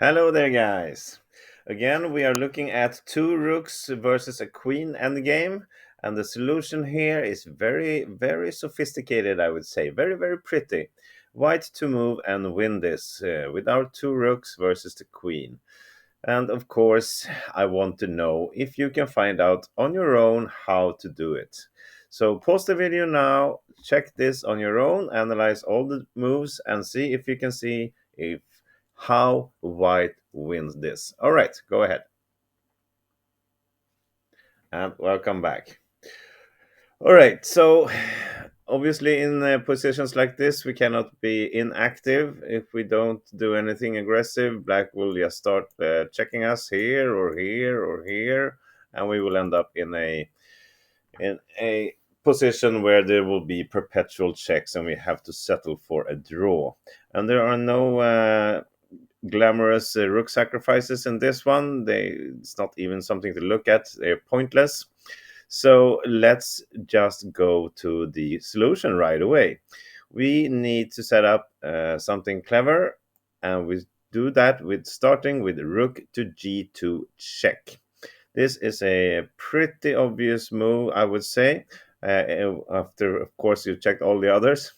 Hello there, guys. Again, we are looking at two rooks versus a queen endgame, and the solution here is very, very sophisticated, I would say. Very, very pretty. White to move and win this with our two rooks versus the queen. And of course, I want to know if you can find out on your own how to do it. So pause the video now, check this on your own, analyze all the moves, and see if you can see if how white wins this. All right, go ahead. And welcome back. All right, so obviously in positions like this, we cannot be inactive. If we don't do anything aggressive, black will just start checking us here or here or here, and we will end up in a position where there will be perpetual checks, and we have to settle for a draw. And there are no glamorous rook sacrifices in this one. It's not even something to look at. They're pointless. So let's just go to the solution right away. We need to set up something clever, and we do that with starting with rook to g2 check. This is a pretty obvious move, I would say. After, of course, you checked all the others.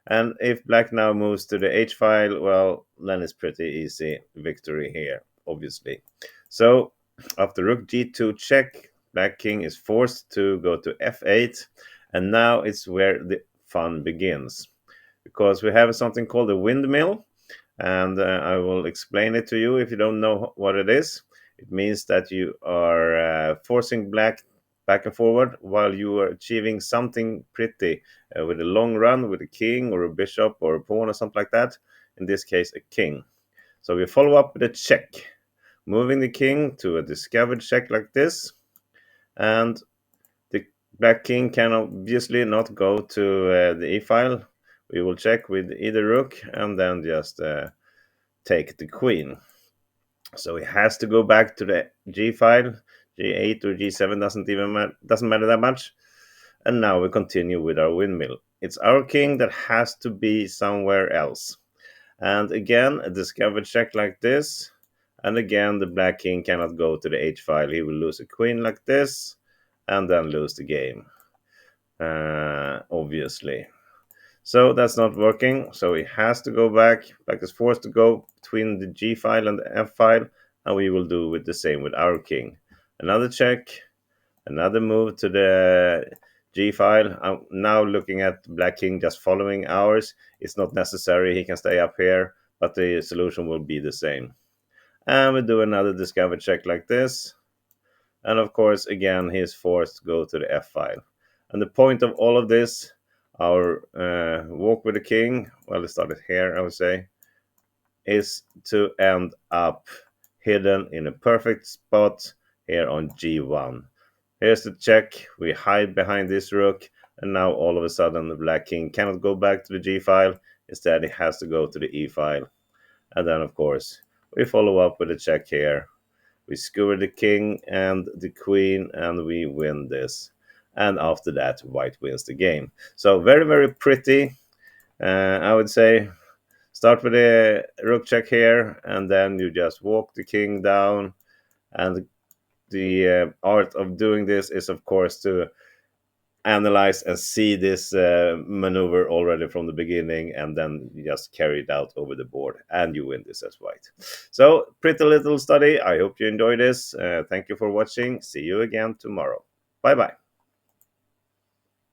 And if black now moves to the h file, well, then it's pretty easy victory here, obviously. So after rook g2 check, black king is forced to go to f8, and now it's where the fun begins, because we have something called a windmill, and I will explain it to you if you don't know what it is. It means that you are forcing black back and forward while you are achieving something pretty with a long run with a king or a bishop or a pawn or something like that. In this case, a king. So we follow up with a check, moving the king to a discovered check like this, and the black king can obviously not go to the e file. We will check with either rook and then just take the queen. So he has to go back to the G file, G8 or G7 doesn't matter that much. And now we continue with our windmill. It's our king that has to be somewhere else. And again, a discovered check like this. And again, the black king cannot go to the H file. He will lose a queen like this and then lose the game. Obviously. So that's not working. So he has to go back. Black is forced to go between the G file and the F file, and we will do with the same with our king. Another check, another move to the G file. I'm now looking at black king just following ours. It's not necessary. He can stay up here, but the solution will be the same. And we do another discover check like this. And of course, again, he is forced to go to the F file. And the point of all of this, our walk with the king, well, it started here, I would say, is to end up hidden in a perfect spot here on G1. Here's the check. We hide behind this rook, and now all of a sudden the black king cannot go back to the G file. Instead, he has to go to the E file. And then, of course, we follow up with a check here. We skewer the king and the queen, and we win this. And after that, white wins the game. So very, very pretty. I would say start with a rook check here, and then you just walk the king down. And the art of doing this is, of course, to analyze and see this maneuver already from the beginning, and then you just carry it out over the board, and you win this as white. So pretty little study. I hope you enjoy this. Thank you for watching. See you again tomorrow. Bye bye.